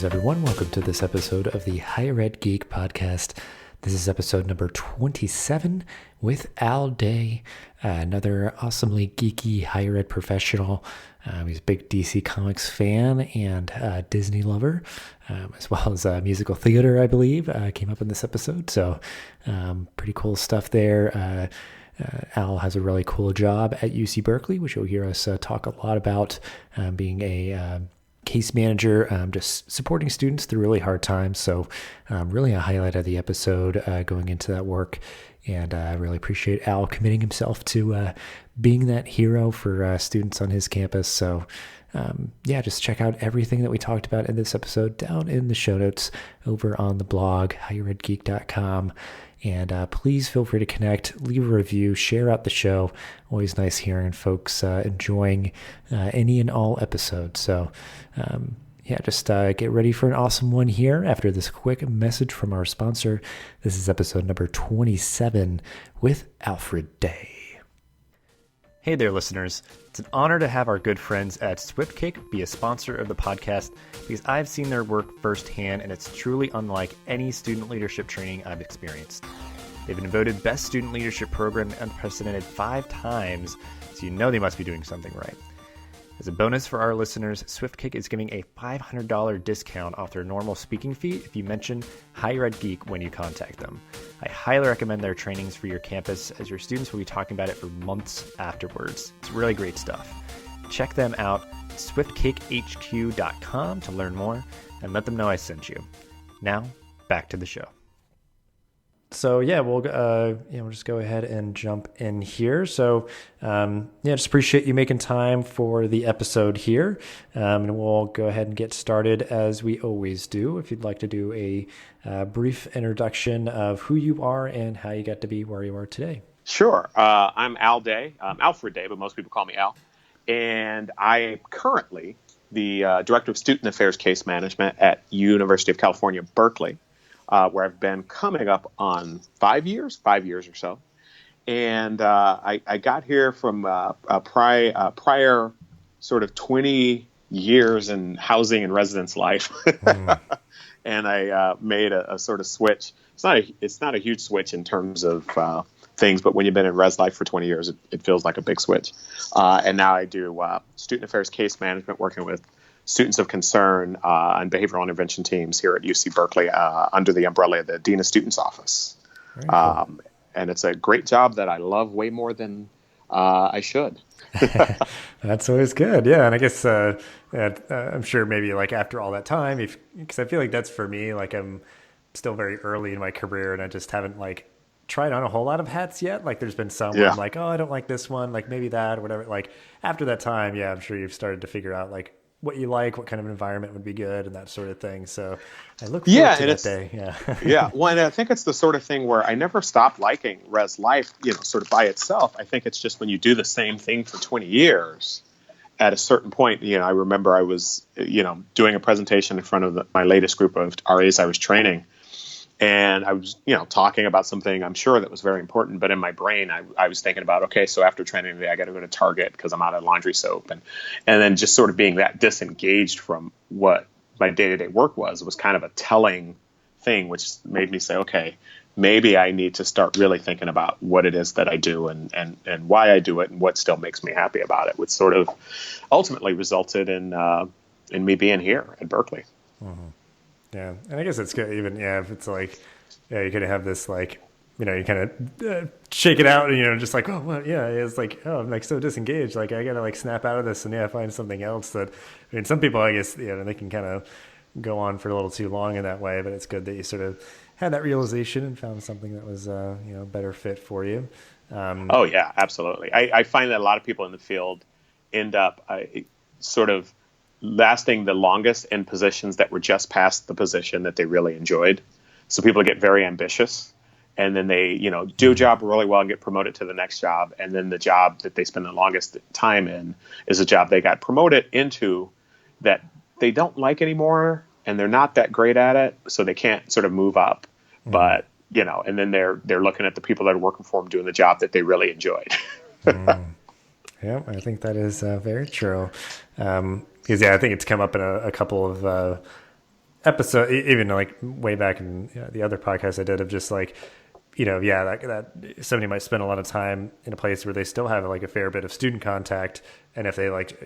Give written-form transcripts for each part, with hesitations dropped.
Greetings, everyone. Welcome to this episode of the Higher Ed Geek Podcast. This is episode number 27 with Al Day, another awesomely geeky higher ed professional. He's a big DC Comics fan and Disney lover, as well as musical theater, I believe, came up in this episode. So pretty cool stuff there. Al has a really cool job at UC Berkeley, which you'll hear us talk a lot about, being a case manager, just supporting students through really hard times. So really a highlight of the episode going into that work. And I really appreciate Al committing himself to being that hero for students on his campus. So just check out everything that we talked about in this episode down in the show notes over on the blog, higheredgeek.com. And please feel free to connect, leave a review, share out the show. Always nice hearing folks enjoying any and all episodes. So just get ready for an awesome one here after this quick message from our sponsor. This is episode number 27 with Alfred Day. Hey there, listeners. It's an honor to have our good friends at SwiftCake be a sponsor of the podcast because I've seen their work firsthand and it's truly unlike any student leadership training I've experienced. They've been voted Best Student Leadership Program unprecedented 5 times, so you know they must be doing something right. As a bonus for our listeners, SwiftCake is giving a $500 discount off their normal speaking fee if you mention Higher Ed Geek when you contact them. I highly recommend their trainings for your campus as your students will be talking about it for months afterwards. It's really great stuff. Check them out, swiftcakehq.com to learn more and let them know I sent you. Now, back to the show. So we'll just go ahead and jump in here. So just appreciate you making time for the episode here, and we'll go ahead and get started as we always do. If you'd like to do a brief introduction of who you are and how you got to be where you are today. Sure. I'm Al Day, Alfred Day, but most people call me Al, and I am currently the Director of Student Affairs Case Management at University of California, Berkeley. Where I've been coming up on 5 years or so. And I got here from prior sort of 20 years in housing and residence life. And I made a sort of switch. It's not a huge switch in terms of things, but when you've been in res life for 20 years, it feels like a big switch. And now I do student affairs case management, working with students of concern on behavioral intervention teams here at UC Berkeley under the umbrella of the Dean of Students Office. Cool. And it's a great job that I love way more than I should. That's always good. Yeah. And I guess I'm sure maybe like after all that time, because I feel like that's for me, like I'm still very early in my career and I just haven't like tried on a whole lot of hats yet. Like there's been some where I'm like, oh, I don't like this one, like maybe that or whatever. Like after that time, I'm sure you've started to figure out like what you like, what kind of environment would be good and that sort of thing. So I look forward to that day. Yeah. Well, and I think it's the sort of thing where I never stopped liking res life, sort of by itself. I think it's just when you do the same thing for 20 years, at a certain point, I remember I was, doing a presentation in front of my latest group of RAs I was training. And I was, talking about something I'm sure that was very important, but in my brain, I was thinking about, okay, so after training today, I got to go to Target because I'm out of laundry soap. And then just sort of being that disengaged from what my day-to-day work was kind of a telling thing, which made me say, okay, maybe I need to start really thinking about what it is that I do and why I do it and what still makes me happy about it, which sort of ultimately resulted in me being here at Berkeley. Mm-hmm. Yeah. And I guess it's good even, if it's like, you could have this like, you kind of shake it out and, just like, oh, well, it's like, oh, I'm like so disengaged. Like I got to like snap out of this and find something else that, some people, I guess, they can kind of go on for a little too long in that way, but it's good that you sort of had that realization and found something that was, a better fit for you. Oh yeah, absolutely. I find that a lot of people in the field end up sort of lasting the longest in positions that were just past the position that they really enjoyed. So people get very ambitious and then they, do a job really well and get promoted to the next job. And then the job that they spend the longest time in is a job they got promoted into that they don't like anymore and they're not that great at it. So they can't sort of move up, but and then they're looking at the people that are working for them doing the job that they really enjoyed. Yeah, I think that is very true. Because I think it's come up in a couple of episode, even like way back in the other podcast I did of just like, that somebody might spend a lot of time in a place where they still have like a fair bit of student contact. And if they like,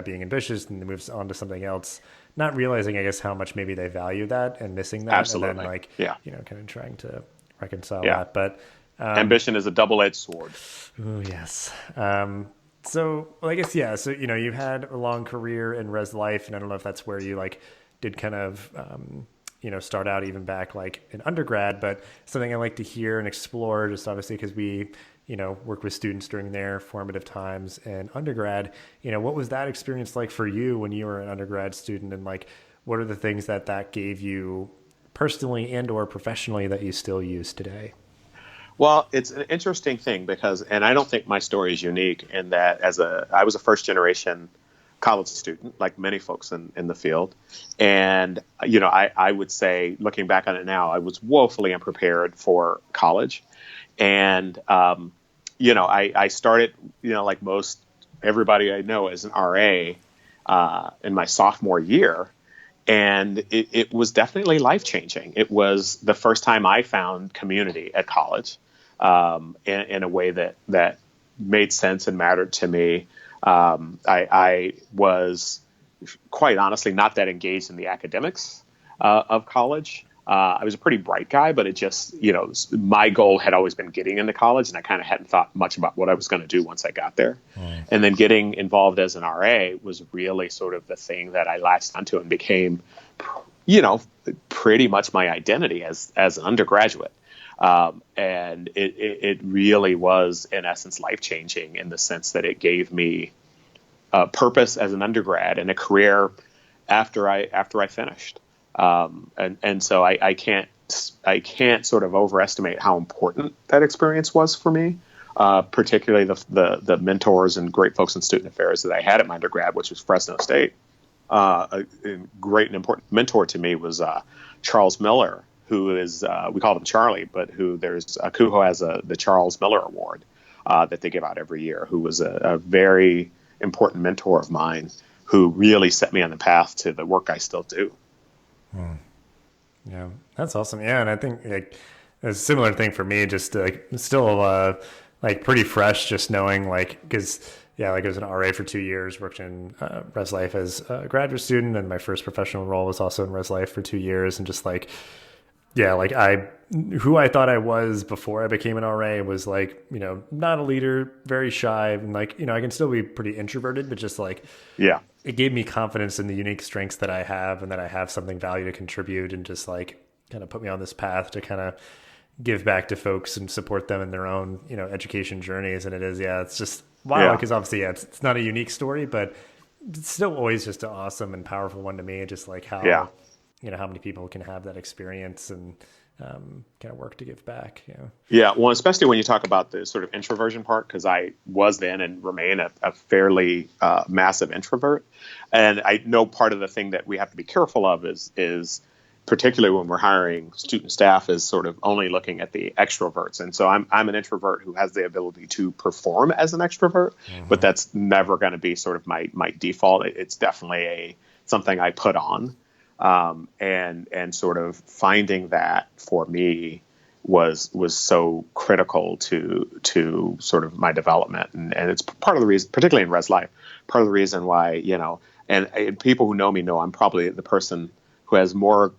being ambitious and moves on to something else, not realizing, I guess, how much maybe they value that and missing that. Absolutely. And then like, Yeah. kind of trying to reconcile Yeah. that. But ambition is a double-edged sword. oh, yes. So, well, I guess, yeah. So, you had a long career in res life, and I don't know if that's where you like did kind of, start out even back like in undergrad, but something I like to hear and explore just obviously because we, work with students during their formative times in undergrad, what was that experience like for you when you were an undergrad student, and like, what are the things that gave you personally and or professionally that you still use today? Well, it's an interesting thing because, and I don't think my story is unique in that I was a first generation college student, like many folks in the field. And, I would say, looking back on it now, I was woefully unprepared for college. And, I started, like most everybody I know as an RA in my sophomore year. And it was definitely life-changing. It was the first time I found community at college in a way that made sense and mattered to me. I was quite honestly not that engaged in the academics of college. I was a pretty bright guy, but it just, my goal had always been getting into college, and I kind of hadn't thought much about what I was going to do once I got there. And then getting involved as an RA was really sort of the thing that I latched onto and became, pretty much my identity as an undergraduate. And it really was, in essence, life-changing in the sense that it gave me a purpose as an undergrad and a career after I finished. And so I can't sort of overestimate how important that experience was for me, particularly the mentors and great folks in student affairs that I had at my undergrad, which was Fresno State. A great and important mentor to me was Charles Miller, who is, we call him Charlie, but who has the Charles Miller Award that they give out every year, who was a very important mentor of mine, who really set me on the path to the work I still do. Yeah, that's awesome. Yeah, and I think like a similar thing for me, just like still like pretty fresh, just knowing like because I was an RA for 2 years, worked in res life as a graduate student, and my first professional role was also in res life for 2 years, and just like who I thought I was before I became an RA was like, not a leader, very shy, and like, I can still be pretty introverted, but just like, it gave me confidence in the unique strengths that I have and that I have something value to contribute, and just like kind of put me on this path to kind of give back to folks and support them in their own, education journeys. And it is, it's just wow. Because obviously, it's not a unique story, but it's still always just an awesome and powerful one to me. Just like how, how many people can have that experience and kind of work to give back. Yeah. Well, especially when you talk about the sort of introversion part, because I was then and remain a fairly massive introvert. And I know part of the thing that we have to be careful of is particularly when we're hiring student staff is sort of only looking at the extroverts. And so I'm an introvert who has the ability to perform as an extrovert, but that's never going to be sort of my default. It's definitely something I put on. And sort of finding that for me was so critical to sort of my development. And it's part of the reason, particularly in res life, part of the reason why, and people who know me know I'm probably the person who has more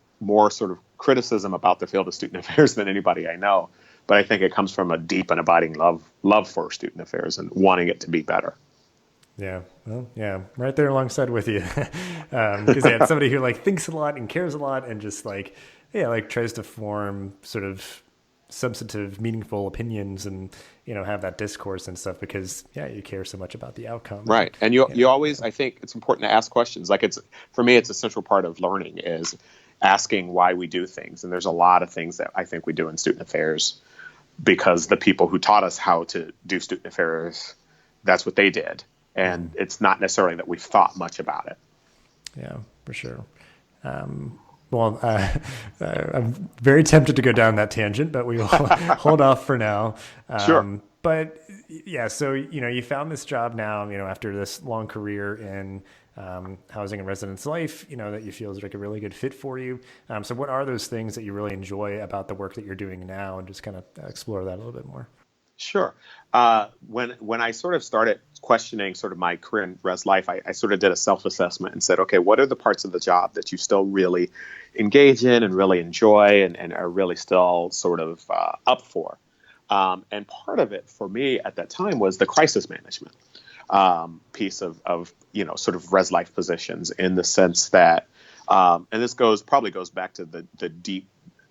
sort of criticism about the field of student affairs than anybody I know. But I think it comes from a deep and abiding love for student affairs and wanting it to be better. Yeah. Well, yeah, right there alongside with you. Because it's somebody who like thinks a lot and cares a lot and just like, tries to form sort of substantive, meaningful opinions and, have that discourse and stuff because, you care so much about the outcome. Right. And you always, I think it's important to ask questions. Like for me, it's a central part of learning is asking why we do things. And there's a lot of things that I think we do in student affairs because the people who taught us how to do student affairs, that's what they did. And it's not necessarily that we've thought much about it. Yeah, for sure. Well, Well, I'm very tempted to go down that tangent, but we will hold off for now. Sure. But yeah, so, you found this job now, after this long career in housing and residence life, that you feel is like a really good fit for you. So what are those things that you really enjoy about the work that you're doing now, and just kind of explore that a little bit more? Sure. When I sort of started questioning sort of my career in res life, I sort of did a self-assessment and said, okay, what are the parts of the job that you still really engage in and really enjoy and are really still sort of up for? And part of it for me at that time was the crisis management piece of sort of res life positions, in the sense that, and this probably goes back to the deep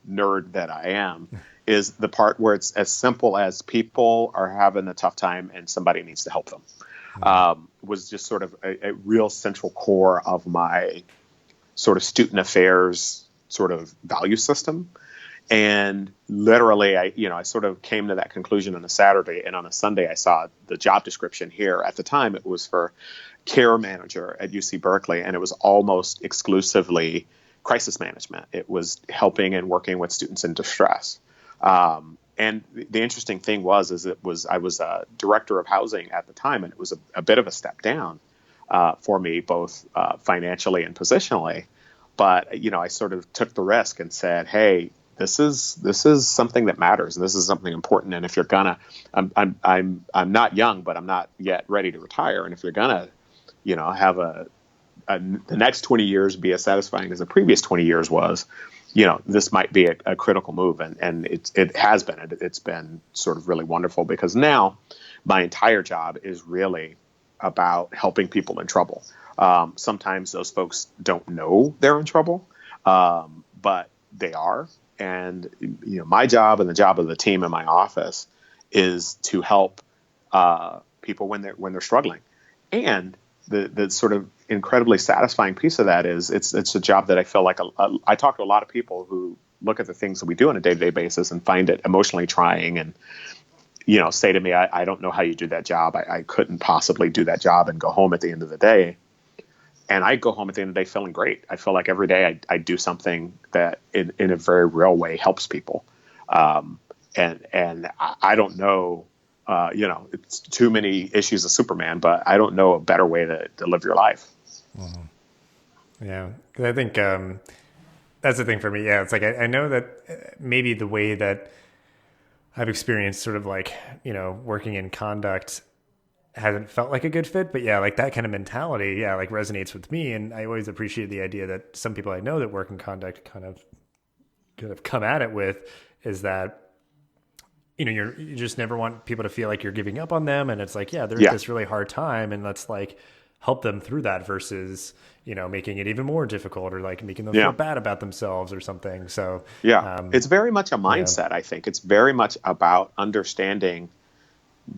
nerd that I am, is the part where it's as simple as people are having a tough time and somebody needs to help them. Was just sort of a real central core of my sort of student affairs sort of value system. And literally, I sort of came to that conclusion on a Saturday, and on a Sunday, I saw the job description here. At the time, it was for care manager at UC Berkeley, and it was almost exclusively crisis management. It was helping and working with students in distress. And the interesting thing was I was a director of housing at the time, and it was a bit of a step down for me, both financially and positionally. But I sort of took the risk and said, hey, this is something that matters, and this is something important. And if you're gonna, I'm not young, but I'm not yet ready to retire. And if you're gonna, have the next 20 years be as satisfying as the previous 20 years was, this might be a critical move. And it has been. It's been sort of really wonderful, because now my entire job is really about helping people in trouble. Sometimes those folks don't know they're in trouble, but they are. And my job and the job of the team in my office is to help people when they're struggling. And the sort of incredibly satisfying piece of that is it's a job that I feel like I talk to a lot of people who look at the things that we do on a day-to-day basis and find it emotionally trying, and say to me, I don't know how you do that job. I couldn't possibly do that job and go home at the end of the day. And I go home at the end of the day feeling great. I feel like every day I do something that in a very real way helps people. And I don't know, it's too many issues of Superman, but I don't know a better way to live your life. Mm-hmm. Yeah. 'Cause I think that's the thing for me. Yeah. It's like, I know that maybe the way that I've experienced sort of like, working in conduct hasn't felt like a good fit, but yeah, like that kind of mentality, yeah, like resonates with me. And I always appreciate the idea that some people I know that work in conduct kind of come at it with is that, you just never want people to feel like you're giving up on them. And it's like, yeah, they're at this really hard time, and let's like help them through that versus, making it even more difficult or like making them feel bad about themselves or something. So it's very much a mindset. I think it's very much about understanding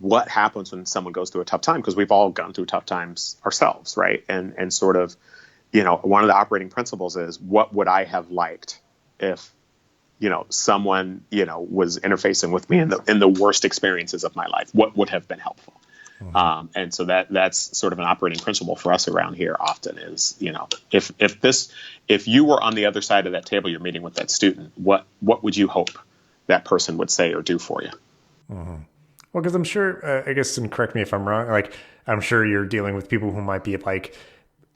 what happens when someone goes through a tough time, because we've all gone through tough times ourselves, right? And sort of, one of the operating principles is, what would I have liked if, someone, was interfacing with me in the worst experiences of my life? What would have been helpful? Mm-hmm. And so that's sort of an operating principle for us around here often is, if you were on the other side of that table, you're meeting with that student, what would you hope that person would say or do for you? Mm-hmm. Well, because I'm sure, I guess, and correct me if I'm wrong, like, I'm sure you're dealing with people who might be like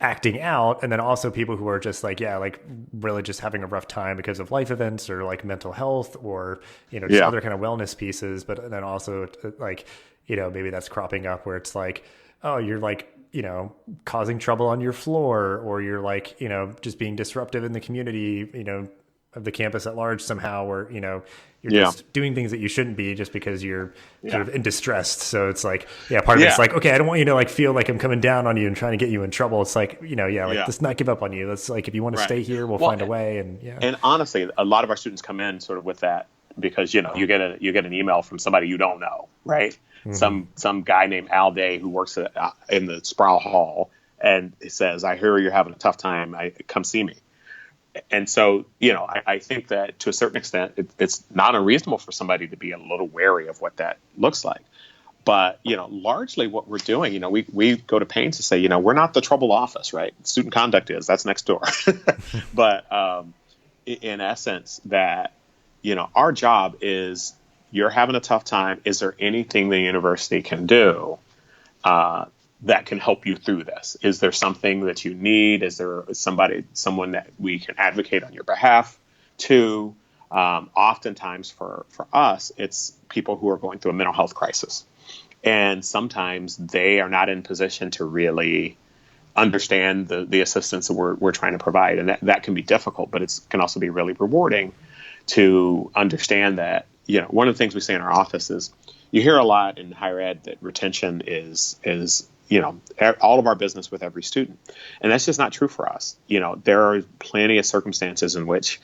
acting out, and then also people who are just like, like really just having a rough time because of life events or like mental health or, just other kind of wellness pieces. But then also like, maybe that's cropping up where it's like, oh, you're like, causing trouble on your floor, or you're like, just being disruptive in the community, of the campus at large somehow, or, you're just doing things that you shouldn't be just because you're sort of in distress. So it's like, part of it's like, okay, I don't want you to like feel like I'm coming down on you and trying to get you in trouble. It's like, let's not give up on you. Let's like, if you want to stay here, we'll find a way. And honestly, a lot of our students come in sort of with that, because, you get an email from somebody you don't know, right? Mm-hmm. Some guy named Al Day who works in the Sproul Hall, and it says, I hear you're having a tough time. Come see me. And so, I think that to a certain extent, it's not unreasonable for somebody to be a little wary of what that looks like. But, largely what we're doing, we go to pains to say, we're not the trouble office, right? Student conduct is, that's next door. But, in essence, that, our job is, you're having a tough time. Is there anything the university can do that can help you through this? Is there something that you need? Is there someone that we can advocate on your behalf to? Oftentimes for us, it's people who are going through a mental health crisis. And sometimes they are not in position to really understand the assistance that we're trying to provide. And that can be difficult, but it can also be really rewarding to understand that, one of the things we say in our office is, you hear a lot in higher ed that retention is all of our business with every student. And that's just not true for us. There are plenty of circumstances in which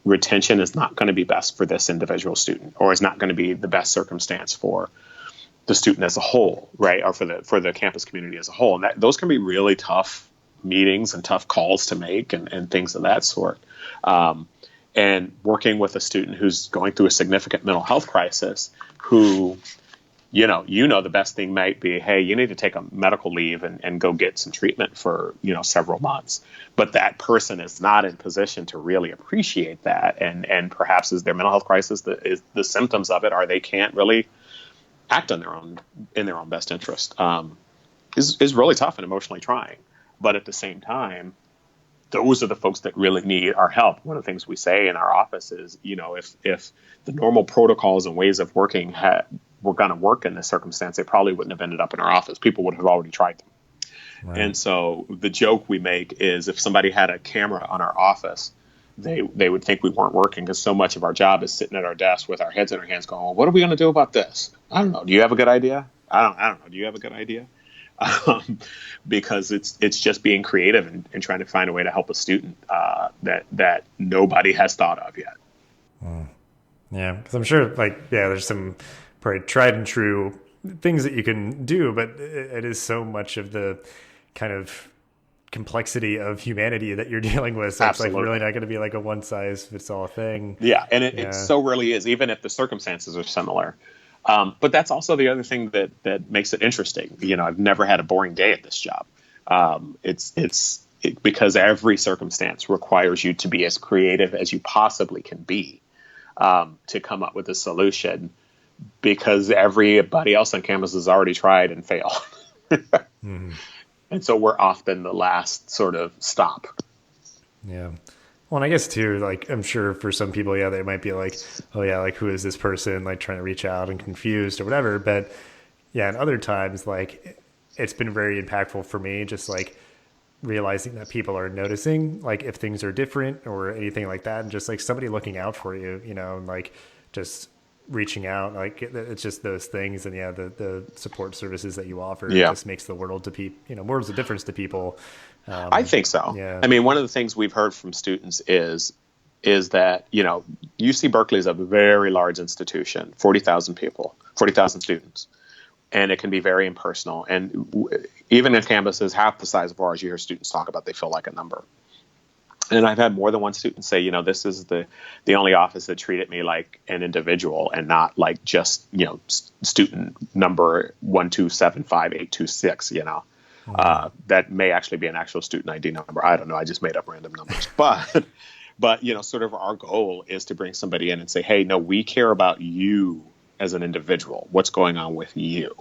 retention is not going to be best for this individual student, or is not going to be the best circumstance for the student as a whole, right? Or for the campus community as a whole. And those can be really tough meetings and tough calls to make and things of that sort. And working with a student who's going through a significant mental health crisis, who, the best thing might be, hey, you need to take a medical leave and go get some treatment for, several months. But that person is not in position to really appreciate that. And perhaps is their mental health crisis, the symptoms of it are they can't really act in their own best interest, is really tough and emotionally trying. But at the same time, those are the folks that really need our help. One of the things we say in our office is, if the normal protocols and ways of working were going to work in this circumstance, they probably wouldn't have ended up in our office. People would have already tried them. Right. And so the joke we make is, if somebody had a camera on our office, they would think we weren't working, because so much of our job is sitting at our desk with our heads in our hands going, well, what are we going to do about this? I don't know. Do you have a good idea? I don't know. Do you have a good idea? Because it's just being creative and trying to find a way to help a student that nobody has thought of yet. Yeah, because I'm sure, there's some probably tried and true things that you can do, but it is so much of the kind of complexity of humanity that you're dealing with. So Absolutely. It's really not going to be a one size fits all thing. Yeah, and it so rarely is, even if the circumstances are similar. But that's also the other thing that makes it interesting. I've never had a boring day at this job. It's because every circumstance requires you to be as creative as you possibly can be to come up with a solution, because everybody else on campus has already tried and failed. Mm-hmm. And so we're often the last sort of stop. Yeah. Well, and I guess too, I'm sure for some people, they might be oh yeah, who is this person, trying to reach out and confused or whatever. But yeah, and other times, it's been very impactful for me, just realizing that people are noticing, if things are different or anything like that. And just somebody looking out for you, and just reaching out, it's just those things. And yeah, the support services that you offer just makes the world to people, worlds of difference to people. I think so. Yeah. I mean, one of the things we've heard from students is that, UC Berkeley is a very large institution, 40,000 people, 40,000 students, and it can be very impersonal. And even in campuses half the size of ours, you hear students talk about they feel like a number. And I've had more than one student say, this is the only office that treated me like an individual and not just, student number 1275826, that may actually be an actual student ID number. I don't know. I just made up random numbers. But sort of our goal is to bring somebody in and say, hey, no, we care about you as an individual. What's going on with you?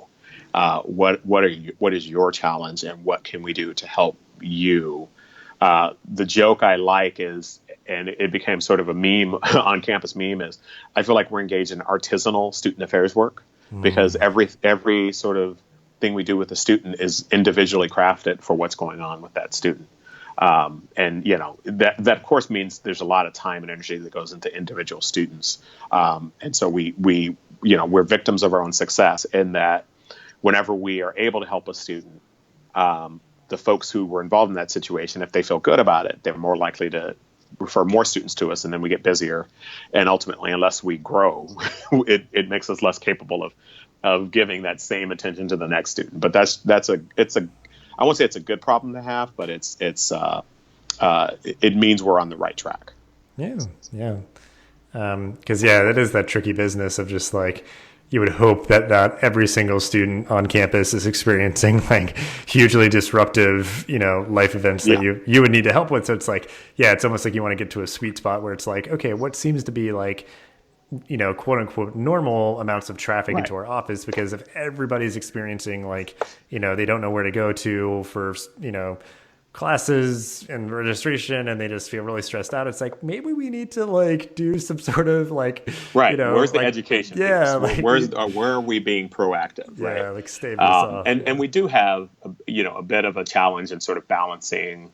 What is your challenge, and what can we do to help you? The joke I like is, and it became sort of a meme on campus meme, is I feel like we're engaged in artisanal student affairs work, because every sort of thing we do with the student is individually crafted for what's going on with that student. And that of course means there's a lot of time and energy that goes into individual students. And so we're victims of our own success, in that whenever we are able to help a student, the folks who were involved in that situation, if they feel good about it, they're more likely to refer more students to us, and then we get busier. And ultimately, unless we grow, it makes us less capable of giving that same attention to the next student. But I won't say it's a good problem to have, but it means we're on the right track. Yeah. Yeah. Cause that is that tricky business of just you would hope that not every single student on campus is experiencing like hugely disruptive, life events that Yeah. you would need to help with. So it's like, yeah, it's almost like you want to get to a sweet spot where it's like, okay, what seems to be like, quote unquote normal amounts of traffic Right. into our office, because if everybody's experiencing like, they don't know where to go to for, classes and registration, and they just feel really stressed out. It's like, maybe we need to like do some sort of like, Right. Where's the like, education yeah, piece? like, where are we being proactive? yeah, Right. like stave this off. And we do have, a bit of a challenge in sort of balancing,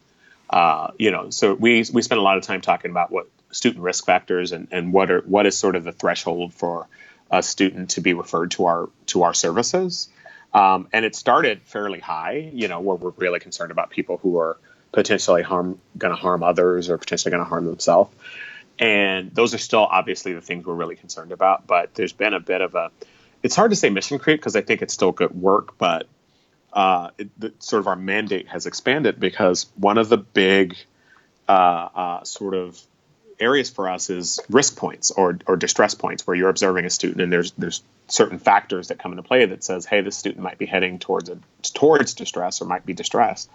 so we spend a lot of time talking about what student risk factors and what is sort of the threshold for a student to be referred to our services. And it started fairly high, where we're really concerned about people who are potentially going to harm others or potentially going to harm themselves. And those are still obviously the things we're really concerned about. But there's been a bit of it's hard to say mission creep because I think it's still good work, but sort of our mandate has expanded because one of the big sort of areas for us is risk points or distress points, where you're observing a student and there's certain factors that come into play that says, hey, this student might be heading towards distress or might be distressed.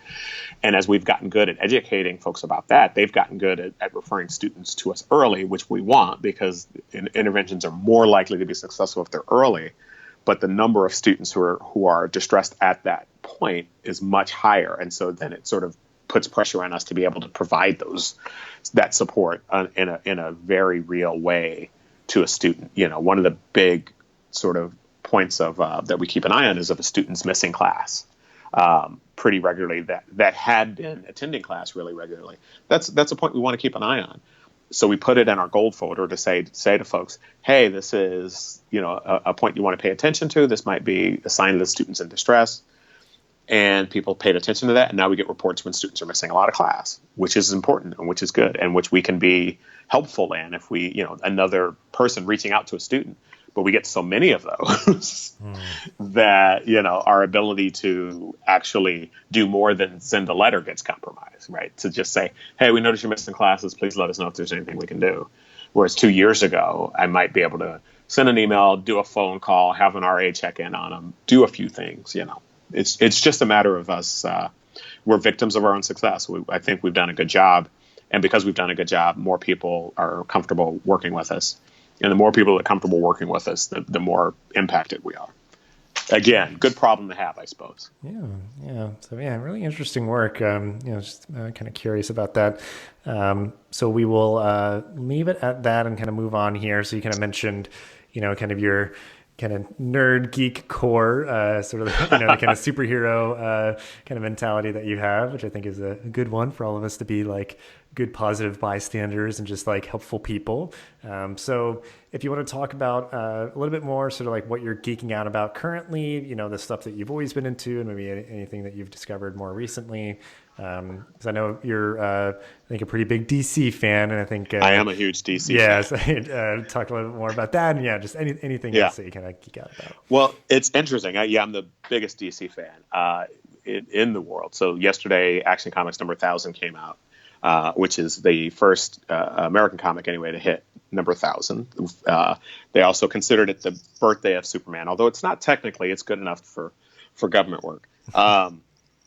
And as we've gotten good at educating folks about that, they've gotten good at referring students to us early, which we want because interventions are more likely to be successful if they're early. But the number of students who are distressed at that point is much higher. And so then it sort of puts pressure on us to be able to provide that support in a very real way to a student. One of the big sort of points of that we keep an eye on is if a student's missing class pretty regularly, that had been attending class really regularly. That's a point we want to keep an eye on. So we put it in our gold folder to say to folks, hey, this is a point you want to pay attention to. This might be a sign of the students in distress. And people paid attention to that. And now we get reports when students are missing a lot of class, which is important and which is good and which we can be helpful in if we, another person reaching out to a student. But we get so many of those that, our ability to actually do more than send a letter gets compromised, right? To just say, hey, we noticed you're missing classes. Please let us know if there's anything we can do. Whereas 2 years ago, I might be able to send an email, do a phone call, have an RA check in on them, do a few things, It's just a matter of us. We're victims of our own success. I think we've done a good job. And because we've done a good job, more people are comfortable working with us. And the more people that are comfortable working with us, the more impacted we are. Again, good problem to have, I suppose. Yeah. So yeah, really interesting work. Just kind of curious about that. So we will leave it at that and kind of move on here. So you kind of mentioned, kind of your kind of nerd geek core, sort of, the kind of superhero kind of mentality that you have, which I think is a good one for all of us to be like good, positive bystanders and just like helpful people. So if you want to talk about a little bit more sort of like what you're geeking out about currently, the stuff that you've always been into and maybe anything that you've discovered more recently. Because I know you're, I think, a pretty big DC fan, and I think I am a huge DC fan. Yeah, so talk a little bit more about that, and just anything else that you kind of geek out about. Well, it's interesting. I'm the biggest DC fan in the world. So yesterday, Action Comics number 1,000 came out, which is the first American comic anyway to hit number 1,000. They also considered it the birthday of Superman, although it's not technically. It's good enough for government work.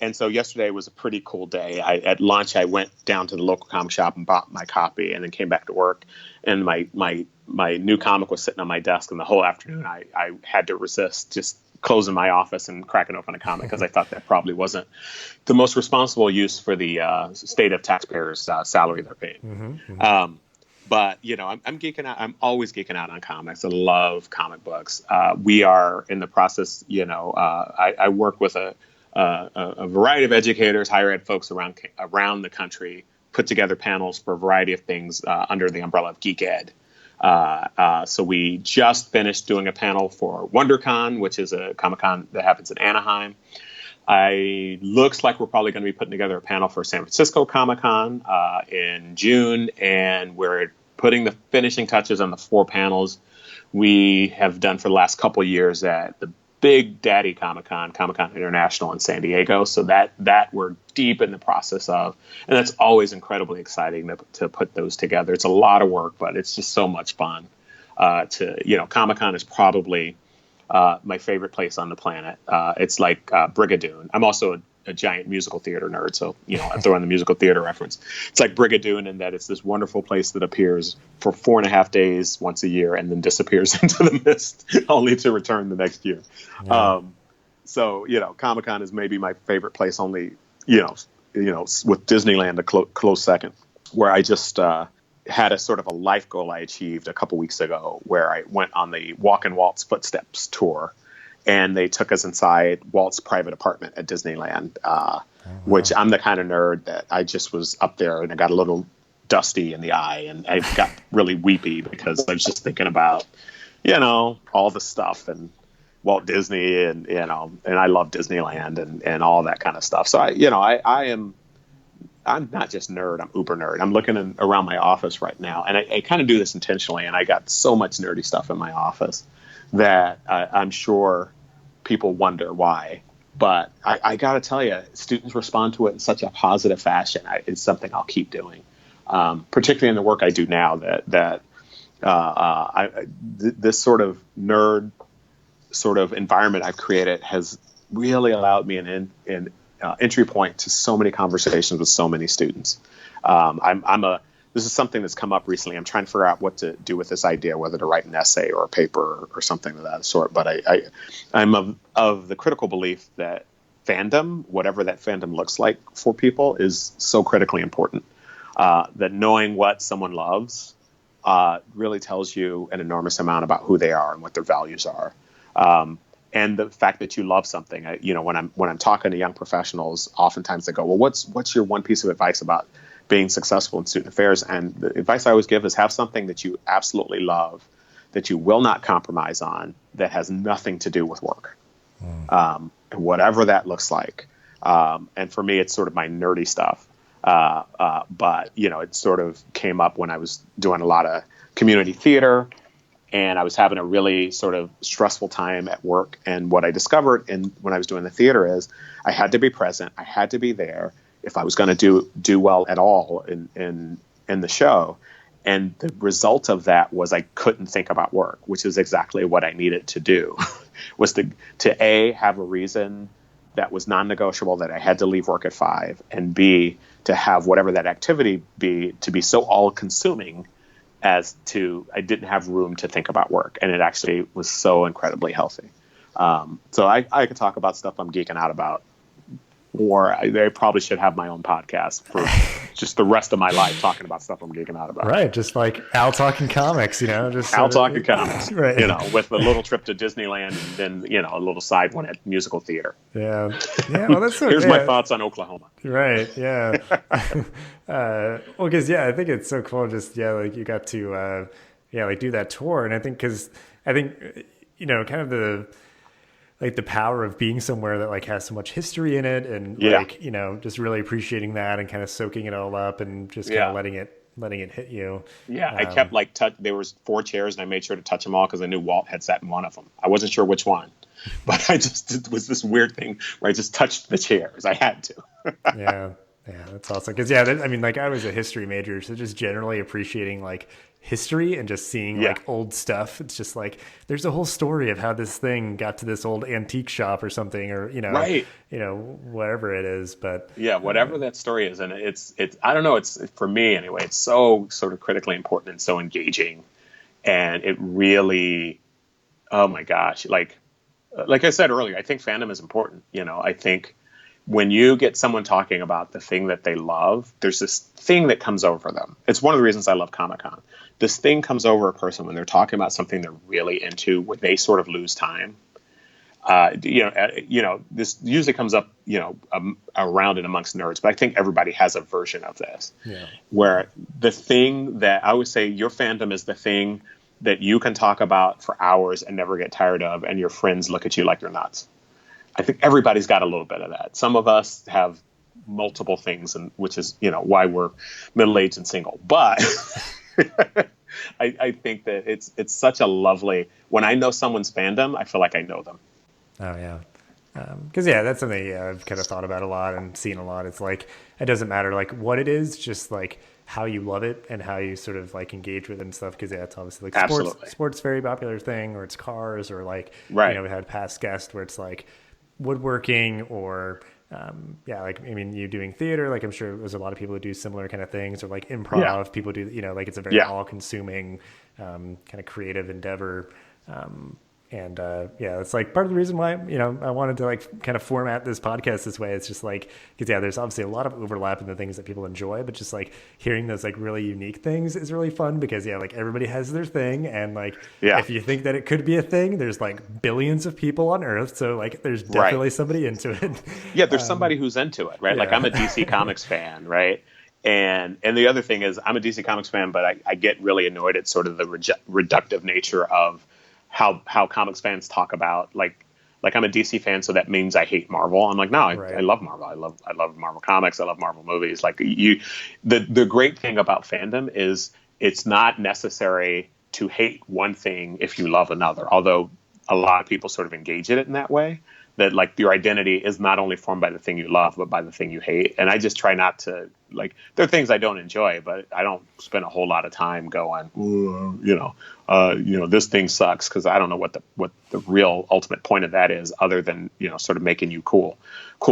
And so yesterday was a pretty cool day. At lunch, I went down to the local comic shop and bought my copy, and then came back to work. And my new comic was sitting on my desk, and the whole afternoon I had to resist just closing my office and cracking open a comic because I thought that probably wasn't the most responsible use for the state of taxpayers' salary they're paying. But I'm geeking out. I'm always geeking out on comics. I love comic books. We are in the process. I work with a variety of educators, higher ed folks around the country, put together panels for a variety of things under the umbrella of Geek Ed. So we just finished doing a panel for WonderCon, which is a Comic-Con that happens in Anaheim. Looks like we're probably going to be putting together a panel for San Francisco Comic-Con in June, and we're putting the finishing touches on the 4 panels we have done for the last couple of years at the Big Daddy Comic-Con International in San Diego. So that we're deep in the process of, and that's always incredibly exciting to put those together. It's a lot of work, but it's just so much fun. Comic-Con is probably my favorite place on the planet. It's like Brigadoon. I'm also a giant musical theater nerd, so I throw in the musical theater reference. It's like Brigadoon in that it's this wonderful place that appears for 4.5 days once a year and then disappears into the mist, only to return the next year. Yeah. So Comic-Con is maybe my favorite place, only with Disneyland a close second, where I just had a sort of a life goal I achieved a couple weeks ago, where I went on the Walk and Walt's Footsteps tour, and they took us inside Walt's private apartment at Disneyland, which I'm the kind of nerd that I just was up there and I got a little dusty in the eye, and I got really weepy because I was just thinking about, all the stuff and Walt Disney and I love Disneyland and all that kind of stuff. So I'm not just nerd, I'm uber nerd. I'm looking around my office right now, and I kind of do this intentionally, and I got so much nerdy stuff in my office that I'm sure people wonder why. But I got to tell you, students respond to it in such a positive fashion. It's something I'll keep doing, particularly in the work I do now, this sort of nerd sort of environment I've created has really allowed me an entry point to so many conversations with so many students. This is something that's come up recently. I'm trying to figure out what to do with this idea, whether to write an essay or a paper or something of that sort. But I'm of the critical belief that fandom, whatever that fandom looks like for people, is so critically important. That knowing what someone loves really tells you an enormous amount about who they are and what their values are. And the fact that you love something, when I'm talking to young professionals, oftentimes they go, well, what's your one piece of advice about being successful in student affairs? And the advice I always give is have something that you absolutely love, that you will not compromise on, that has nothing to do with work, whatever that looks like. And for me, it's sort of my nerdy stuff. But it sort of came up when I was doing a lot of community theater, and I was having a really sort of stressful time at work. And what I discovered when I was doing the theater is I had to be present. I had to be there if I was going to do well at all in the show. And the result of that was I couldn't think about work, which is exactly what I needed to do, was to A, have a reason that was non-negotiable that I had to leave work at 5, and B, to have whatever that activity be to be so all-consuming as to I didn't have room to think about work. And it actually was so incredibly healthy. So I could talk about stuff I'm geeking out about, or I probably should have my own podcast for just the rest of my life talking about stuff I'm geeking out about. Right. Just like Al talking comics, just Al talking comics, right. With a little trip to Disneyland and then, a little side one at musical theater. Yeah. Yeah. Well, that's Here's my thoughts on Oklahoma. Right. Yeah. Well, because, I think it's so cool. Just, like you got to, do that tour. And I think, kind of the power of being somewhere that like has so much history in it, and just really appreciating that and kind of soaking it all up and just kind of letting it hit you. Yeah. I kept there was 4 chairs and I made sure to touch them all because I knew Walt had sat in one of them. I wasn't sure which one, but it was this weird thing where I just touched the chairs. I had to. Yeah. Yeah. That's awesome. Cause I was a history major. So just generally appreciating history and just seeing old stuff. It's just there's a whole story of how this thing got to this old antique shop or something, or right. Whatever it is. But whatever that story is, and it's I don't know, it's for me anyway, it's so sort of critically important and so engaging, and it really, oh my gosh, like I said earlier, I think fandom is important. I think when you get someone talking about the thing that they love, there's this thing that comes over them. It's one of the reasons I love Comic-Con. This thing comes over a person when they're talking about something they're really into, where they sort of lose time. This usually comes up, around and amongst nerds, but I think everybody has a version of this, where the thing that I always say, your fandom is the thing that you can talk about for hours and never get tired of, and your friends look at you like you're nuts. I think everybody's got a little bit of that. Some of us have multiple things, and which is, why we're middle-aged and single. But I think that it's such a lovely, when I know someone's fandom, I feel like I know them. Oh, yeah. Because, that's something I've kind of thought about a lot and seen a lot. It's it doesn't matter what it is, just how you love it and how you sort of like engage with it and stuff. Because it's obviously like Absolutely. sports very popular thing, or it's cars, or like Right. we had past guests where it's like woodworking or like I mean, you doing theater, like I'm sure there's a lot of people who do similar kind of things, or like improv. People do, like it's a very all-consuming kind of creative endeavor. It's like part of the reason why, I wanted to like kind of format this podcast this way. It's just like, because there's obviously a lot of overlap in the things that people enjoy, but just like hearing those like really unique things is really fun because like everybody has their thing. And like, if you think that it could be a thing, there's like billions of people on earth. So like, there's definitely somebody into it. Yeah. There's somebody who's into it, right? Like I'm a DC Comics fan, right? And the other thing is I'm a DC Comics fan, but I get really annoyed at sort of the reductive nature of how comics fans talk about like I'm a DC fan, so that means I hate Marvel. I'm like, no, I love Marvel. I love Marvel comics. I love Marvel movies. Like the great thing about fandom is it's not necessary to hate one thing if you love another. Although a lot of people sort of engage in it in that way, that like your identity is not only formed by the thing you love, but by the thing you hate. And I just try not to, like, there are things I don't enjoy, but I don't spend a whole lot of time going, this thing sucks, because I don't know what the real ultimate point of that is, other than, sort of making you cool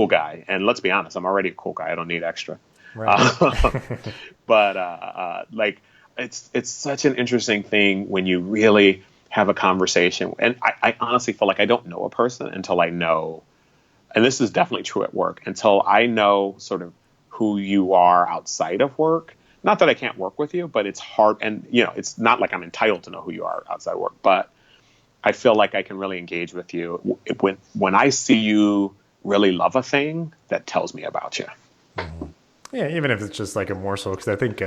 guy. And let's be honest, I'm already a cool guy. I don't need extra. Right. But like, it's such an interesting thing when you really have a conversation. And I honestly feel like I don't know a person until I know, and this is definitely true at work, until I know sort of who you are outside of work. Not that I can't work with you, but it's hard. And, it's not like I'm entitled to know who you are outside of work, but I feel like I can really engage with you when I see you really love a thing. That tells me about you. Mm-hmm. Yeah, even if it's just like a morsel, because I think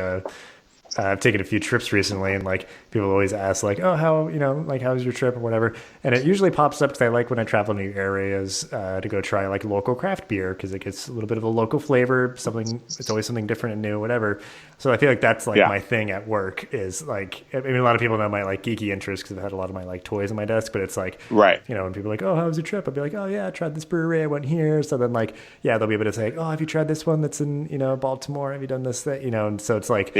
I've taken a few trips recently, and like people always ask like, oh, how, like, how's your trip or whatever. And it usually pops up because I like when I travel to new areas to go try like local craft beer, because it gets a little bit of a local flavor, it's always something different and new, whatever. So I feel like that's like my thing at work is like, I mean, a lot of people know my like geeky interests because I've had a lot of my like toys on my desk, but it's like, when people are like, oh, how was your trip? I'll be like, oh yeah, I tried this brewery, I went here. So then like, they'll be able to say, oh, have you tried this one that's in, Baltimore? Have you done this, that, and so it's like,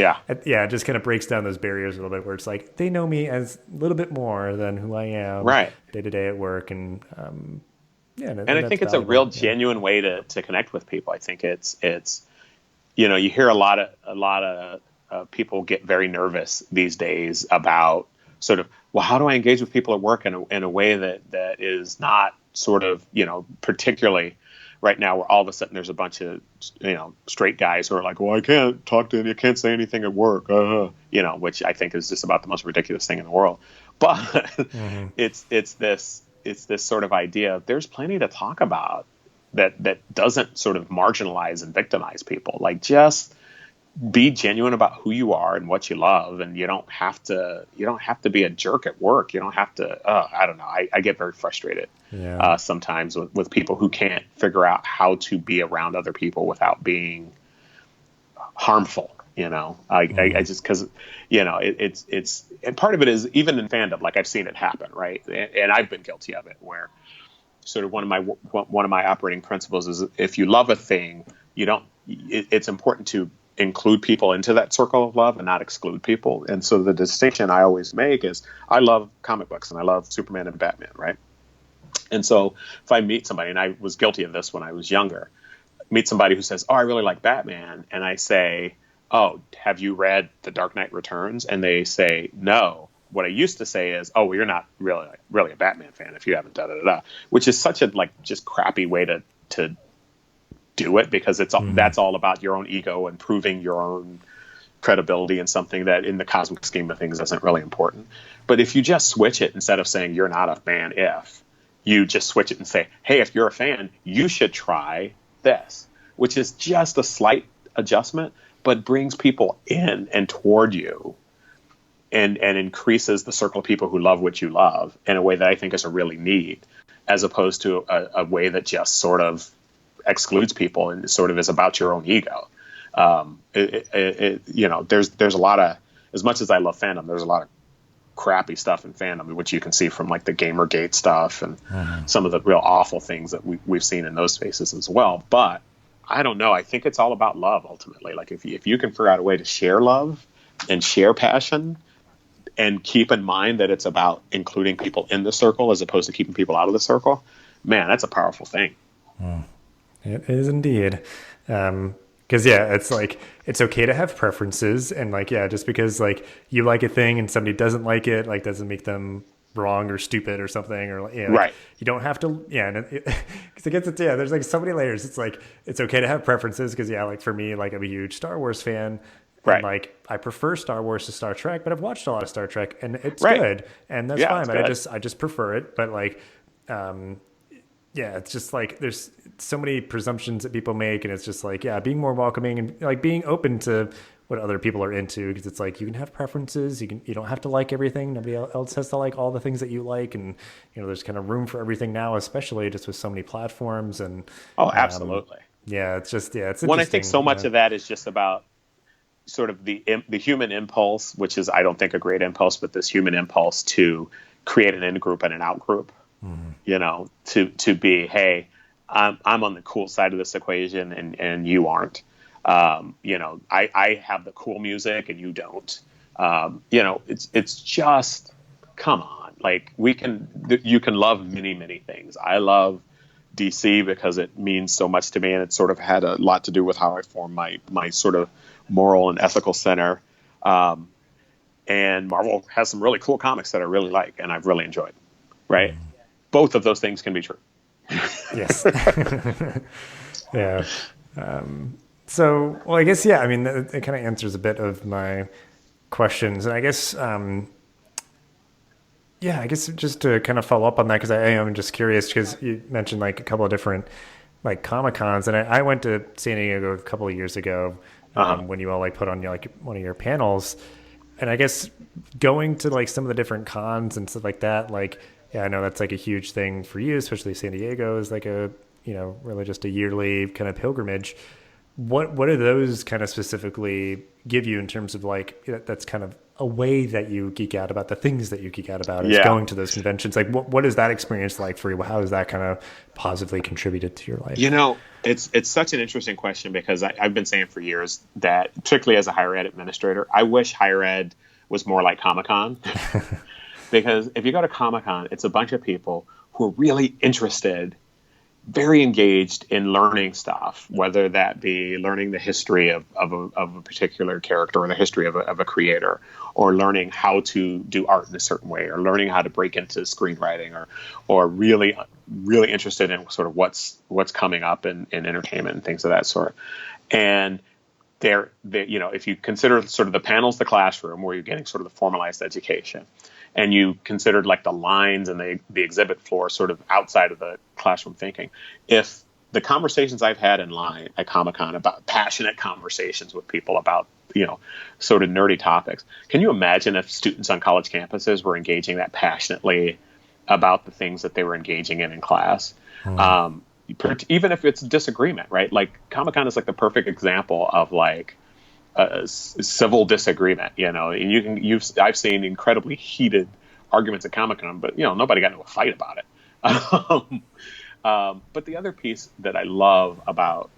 it just kind of breaks down those barriers a little bit, where it's like they know me as a little bit more than who I am day to day at work. And and I think it's a real genuine way to connect with people. I think it's you hear a lot of people get very nervous these days about sort of, well, how do I engage with people at work in a way that is not sort of, particularly right now, where all of a sudden there's a bunch of, straight guys who are like, well, I can't talk to you, can't say anything at work, which I think is just about the most ridiculous thing in the world. But it's this sort of idea of there's plenty to talk about that doesn't sort of marginalize and victimize people. Like, just be genuine about who you are and what you love, and you don't have to be a jerk at work. You don't have to. I don't know. I get very frustrated sometimes with people who can't figure out how to be around other people without being harmful. I just, because it's and part of it is, even in fandom, like I've seen it happen, right? And I've been guilty of it, where sort of one of my operating principles is, if you love a thing, it's important to include people into that circle of love and not exclude people. And so the distinction I always make is, I love comic books and I love Superman and Batman, right? And so if I meet somebody, and I was guilty of this when I was younger, meet somebody who says, oh, I really like Batman, and I say, oh, have you read The Dark Knight Returns? And they say no. What I used to say is, oh, well, you're not really a Batman fan if you haven't done it, which is such a just crappy way to do it, because that's all about your own ego and proving your own credibility in something that in the cosmic scheme of things isn't really important. But if you just switch it, instead of saying you're not a fan, if you just switch it and say, hey, if you're a fan, you should try this, which is just a slight adjustment, but brings people in and toward you, and increases the circle of people who love what you love in a way that I think is a really neat, as opposed to a way that just sort of excludes people and sort of is about your own ego. There's a lot of, as much as I love fandom, there's a lot of crappy stuff in fandom, which you can see from like the Gamergate stuff and some of the real awful things that we've seen in those spaces as well. But I don't know. I think it's all about love ultimately. Like if you can figure out a way to share love and share passion and keep in mind that it's about including people in the circle as opposed to keeping people out of the circle, man, that's a powerful thing. It is indeed. Because yeah, it's like, it's okay to have preferences, and like, yeah, just because like you like a thing and somebody doesn't like it, like doesn't make them wrong or stupid or something, or yeah, like, Right. you don't have to, yeah, because it gets it, yeah, there's like so many layers. It's like, it's okay to have preferences, because yeah, like for me, like I'm a huge Star Wars fan, and Right. like I prefer Star Wars to Star Trek, but I've watched a lot of Star Trek and it's Right. good, and that's Yeah, fine, it's but good. I just prefer it. But like, yeah, it's just like there's so many presumptions that people make, and it's just like, yeah, being more welcoming and like being open to what other people are into, because it's like you can have preferences, you don't have to like everything. Nobody else has to like all the things that you like, and there's kind of room for everything now, especially just with so many platforms. And Oh, absolutely. yeah, it's just, yeah, it's When I think so interesting. much of that is just about sort of the human impulse, which is, I don't think, a great impulse, but this human impulse to create an in group and an out group. To be, hey, I'm on the cool side of this equation, and you aren't. I have the cool music and you don't. It's just, come on. Like you can love many, many things. I love DC because it means so much to me, and it sort of had a lot to do with how I formed my sort of moral and ethical center. And Marvel has some really cool comics that I really like and I've really enjoyed. Right. Both of those things can be true. Yes. Yeah. So, well, I guess, yeah, I mean, it kind of answers a bit of my questions. And I guess, yeah, I guess just to kind of follow up on that, because I am just curious, because you mentioned like a couple of different like Comic Cons, and I went to San Diego a couple of years ago, Uh-huh. when you all like put on like one of your panels. And I guess going to like some of the different cons and stuff like that, like, yeah, I know that's like a huge thing for you, especially San Diego is like a, really just a yearly kind of pilgrimage. What do those kind of specifically give you in terms of like, that's kind of a way that you geek out about the things that you geek out about, is Yeah. going to those conventions? Like what is that experience like for you? How has that kind of positively contributed to your life? It's such an interesting question, because I've been saying for years that, particularly as a higher ed administrator, I wish higher ed was more like Comic-Con. Because if you go to Comic-Con, it's a bunch of people who are really interested, very engaged in learning stuff, whether that be learning the history of a particular character, or the history of a creator, or learning how to do art in a certain way, or learning how to break into screenwriting, or really, really interested in sort of what's coming up in entertainment and things of that sort. And if you consider sort of the panels, the classroom, where you're getting sort of the formalized education, and you considered like the lines and the exhibit floor sort of outside of the classroom thinking, if the conversations I've had in line at Comic-Con, about passionate conversations with people about, sort of nerdy topics, can you imagine if students on college campuses were engaging that passionately about the things that they were engaging in class? Even if it's a disagreement, right? Like Comic-Con is like the perfect example of like a civil disagreement, and I've seen incredibly heated arguments at Comic-Con, but nobody got into a fight about it. But the other piece that I love about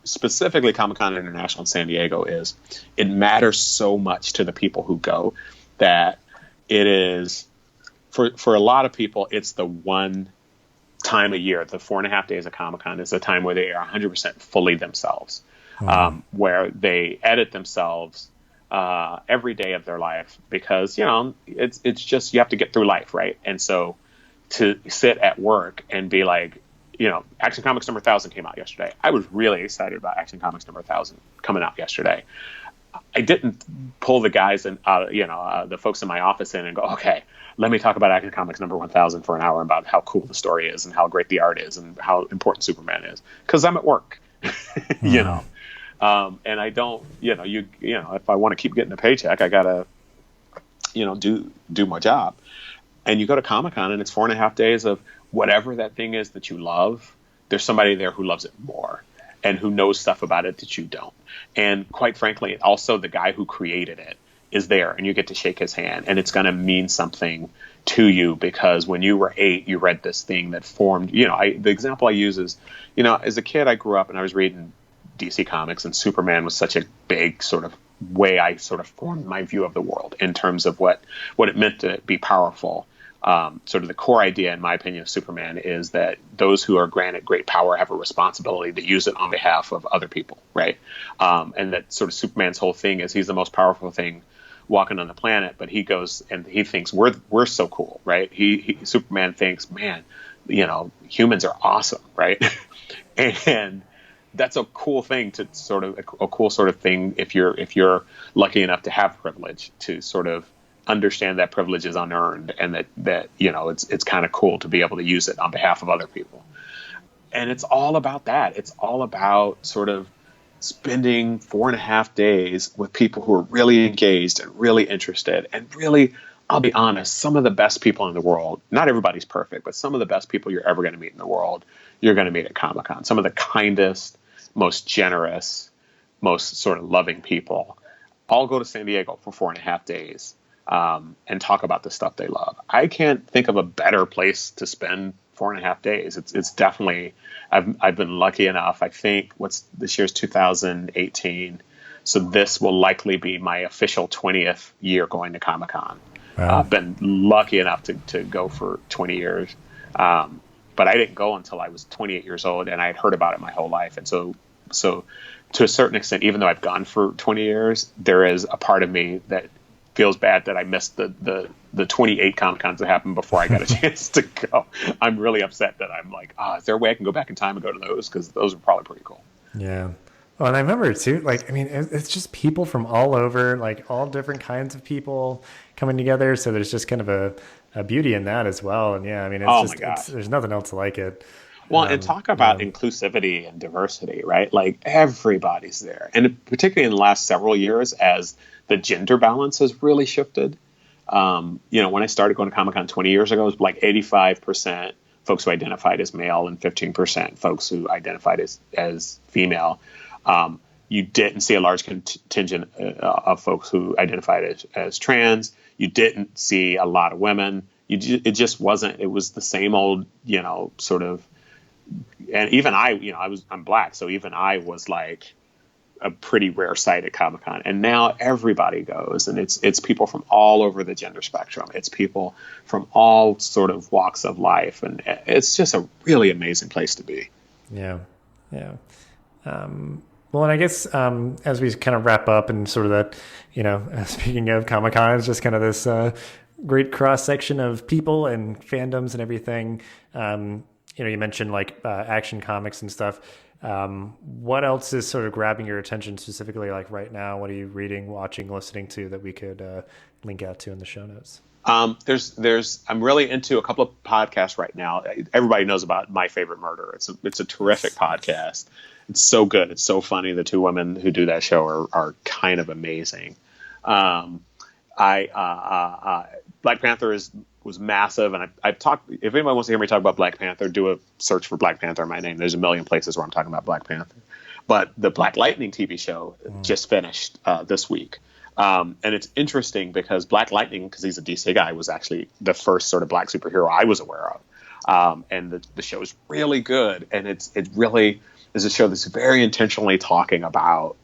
specifically Comic-Con International in San Diego is it matters so much to the people who go, that it is, for a lot of people, it's the one time a year, the 4.5 days of Comic-Con is a time where they are 100% fully themselves. Where they edit themselves every day of their life, because it's just, you have to get through life, right? And so to sit at work and be like, Action Comics number 1,000 came out yesterday. I was really excited about Action Comics number 1,000 coming out yesterday. I didn't pull the guys and the folks in my office in and go, okay, let me talk about Action Comics number 1,000 for an hour, about how cool the story is and how great the art is and how important Superman is, because I'm at work. And I don't, if I want to keep getting a paycheck, I gotta, do my job. And you go to Comic-Con and it's 4.5 days of whatever that thing is that you love. There's somebody there who loves it more and who knows stuff about it that you don't. And quite frankly, also the guy who created it is there, and you get to shake his hand, and it's going to mean something to you because when you were 8, you read this thing that formed. The example I use is, as a kid, I grew up and I was reading DC Comics, and Superman was such a big sort of way I sort of formed my view of the world in terms of what it meant to be powerful. Sort of the core idea, in my opinion, of Superman is that those who are granted great power have a responsibility to use it on behalf of other people, right? And that sort of Superman's whole thing is he's the most powerful thing walking on the planet, but he goes and he thinks we're so cool, right? Superman thinks, man, humans are awesome, right? And that's a cool thing to sort of a cool sort of thing if you're lucky enough to have privilege to sort of understand that privilege is unearned and that it's kind of cool to be able to use it on behalf of other people. And it's all about that. It's all about sort of spending 4.5 days with people who are really engaged and really interested and really, I'll be honest, some of the best people in the world. Not everybody's perfect, but some of the best people you're ever going to meet in the world, you're going to meet at Comic-Con. Some of the kindest, most generous, most sort of loving people all go to San Diego for 4.5 days and talk about the stuff they love. I can't think of a better place to spend 4.5 days. It's definitely, I've been lucky enough. I think this year's 2018. So this will likely be my official 20th year going to Comic-Con. Wow. I've been lucky enough to go for 20 years. But I didn't go until I was 28 years old, and I had heard about it my whole life. And so to a certain extent, even though I've gone for 20 years, there is a part of me that feels bad that I missed the 28 Comic-Cons that happened before I got a chance to go. I'm really upset that I'm like, is there a way I can go back in time and go to those? Because those are probably pretty cool. Yeah. Well, and I remember too, it's just people from all over, like all different kinds of people coming together. So there's just kind of a beauty in that as well. And yeah, there's nothing else like it. Well, and talk about inclusivity and diversity, right? Like everybody's there. And particularly in the last several years, as the gender balance has really shifted. When I started going to Comic-Con 20 years ago, it was like 85% folks who identified as male and 15% folks who identified as female. You didn't see a large contingent of folks who identified as trans. You didn't see a lot of women. It just wasn't. It was the same old, sort of. And even I'm black, so even I was like a pretty rare sight at Comic-Con. And now everybody goes, and it's people from all over the gender spectrum. It's people from all sort of walks of life, and it's just a really amazing place to be. Yeah, yeah. Well, and I guess as we kind of wrap up and sort of that, speaking of Comic-Con, it's just kind of this great cross-section of people and fandoms and everything. You mentioned like Action Comics and stuff. What else is sort of grabbing your attention specifically, like right now? What are you reading, watching, listening to that we could link out to in the show notes? I'm really into a couple of podcasts right now. Everybody knows about My Favorite Murder. It's a terrific podcast. It's so good. It's so funny. The two women who do that show are kind of amazing. Black Panther was massive, and I've talked. If anybody wants to hear me talk about Black Panther, do a search for Black Panther in my name. There's a million places where I'm talking about Black Panther. But the Black Lightning TV show just finished this week. And it's interesting because Black Lightning, because he's a DC guy, was actually the first sort of black superhero I was aware of. And the show is really good. And it really is a show that's very intentionally talking about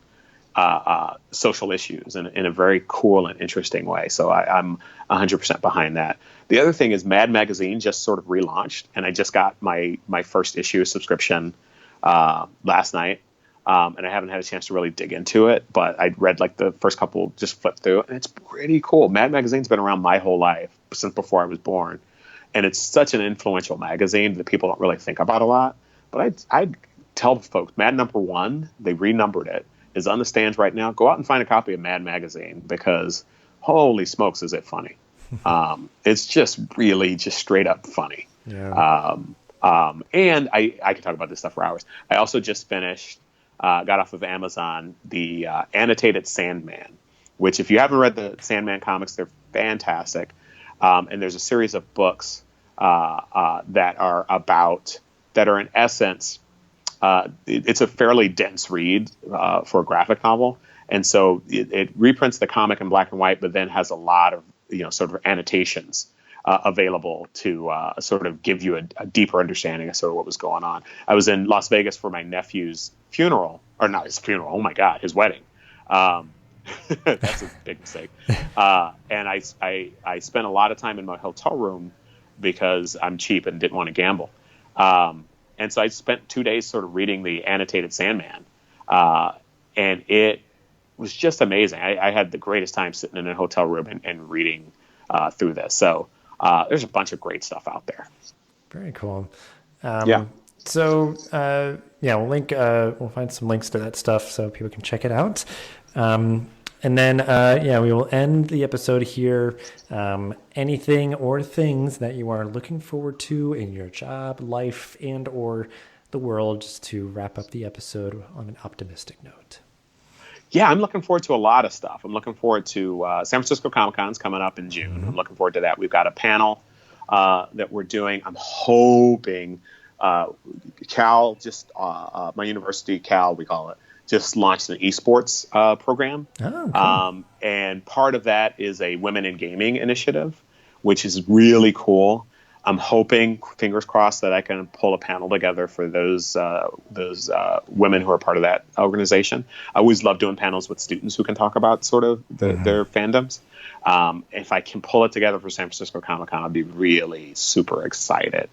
social issues in a very cool and interesting way. So I'm 100% behind that. The other thing is Mad Magazine just sort of relaunched, and I just got my first issue subscription last night. And I haven't had a chance to really dig into it, but I read like the first couple, just flipped through, and it's pretty cool. Mad Magazine's been around my whole life, since before I was born. And it's such an influential magazine that people don't really think about a lot. But I'd tell folks, Mad #1, they renumbered it, is on the stands right now. Go out and find a copy of Mad Magazine, because holy smokes, is it funny. It's just really just straight up funny. Yeah. And I could talk about this stuff for hours. I also just finished, got off of Amazon, the annotated Sandman, which if you haven't read the Sandman comics, they're fantastic. And there's a series of books that are in essence, it's a fairly dense read for a graphic novel. And so it reprints the comic in black and white, but then has a lot of, sort of annotations available to sort of give you a deeper understanding of sort of what was going on. I was in Las Vegas for my nephew's funeral, or not his funeral, oh my God, his wedding. That's a big mistake. And I spent a lot of time in my hotel room because I'm cheap and didn't want to gamble. And so I spent 2 days sort of reading the annotated Sandman. And it was just amazing. I had the greatest time sitting in a hotel room and reading through this. So there's a bunch of great stuff out there. Very cool. Yeah. So we'll link. We'll find some links to that stuff so people can check it out. And then we will end the episode here. Anything or things that you are looking forward to in your job, life, and or the world, just to wrap up the episode on an optimistic note. Yeah, I'm looking forward to a lot of stuff. I'm looking forward to San Francisco Comic-Con's coming up in June. Mm-hmm. I'm looking forward to that. We've got a panel that we're doing. I'm hoping Cal, my university, Cal, we call it, just launched an esports program. Oh, cool. And part of that is a Women in Gaming initiative, which is really cool. I'm hoping, fingers crossed, that I can pull a panel together for those women who are part of that organization. I always love doing panels with students who can talk about sort of their fandoms. If I can pull it together for San Francisco Comic-Con, I'll be really super excited.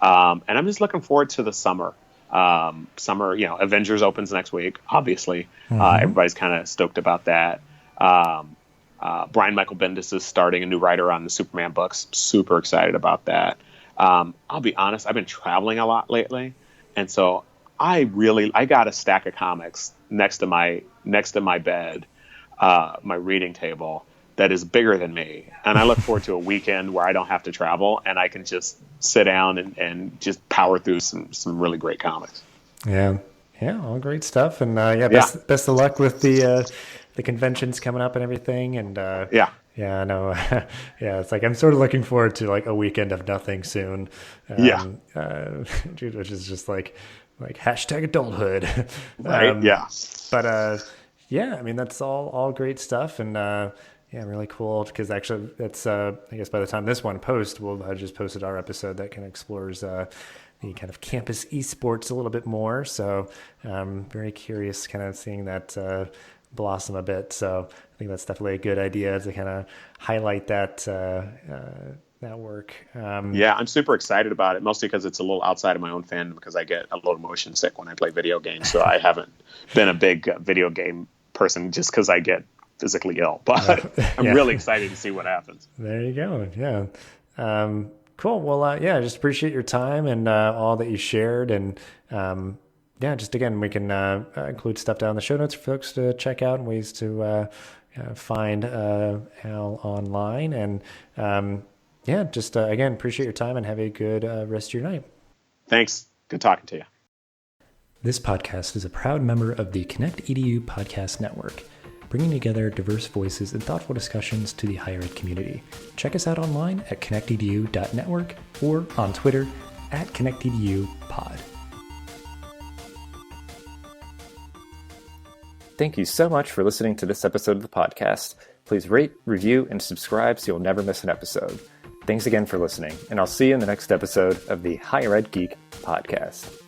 And I'm just looking forward to the summer. Avengers opens next week, obviously. Everybody's kind of stoked about that. Brian Michael Bendis is starting a new writer on the Superman books. Super excited about that. I'll be honest, I've been traveling a lot lately, and so I got a stack of comics next to my bed, my reading table, that is bigger than me. And I look forward to a weekend where I don't have to travel and I can just sit down and just power through some really great comics. Yeah, all great stuff. And best of luck with the conventions coming up and everything. And I know. It's like I'm sort of looking forward to like a weekend of nothing soon. Which is just like hashtag adulthood. Right. But I mean, that's all great stuff. And really cool, because actually that's I guess by the time this one posts, I just posted our episode that kind of explores the kind of campus esports a little bit more. So very curious kind of seeing that blossom a bit. So I think that's definitely a good idea to kind of highlight that work. I'm super excited about it, mostly because it's a little outside of my own fandom, because I get a little motion sick when I play video games. So I haven't been a big video game person just because I get physically ill, but I'm really excited to see what happens. There you go. Yeah. Cool. Well, just appreciate your time and all that you shared. And just again, we can include stuff down in the show notes for folks to check out and ways to find Al online. And again, appreciate your time and have a good rest of your night. Thanks. Good talking to you. This podcast is a proud member of the Connect EDU podcast network, bringing together diverse voices and thoughtful discussions to the higher ed community. Check us out online at connectedu.network or on Twitter at connectedupod. Thank you so much for listening to this episode of the podcast. Please rate, review, and subscribe so you'll never miss an episode. Thanks again for listening, and I'll see you in the next episode of the Higher Ed Geek podcast.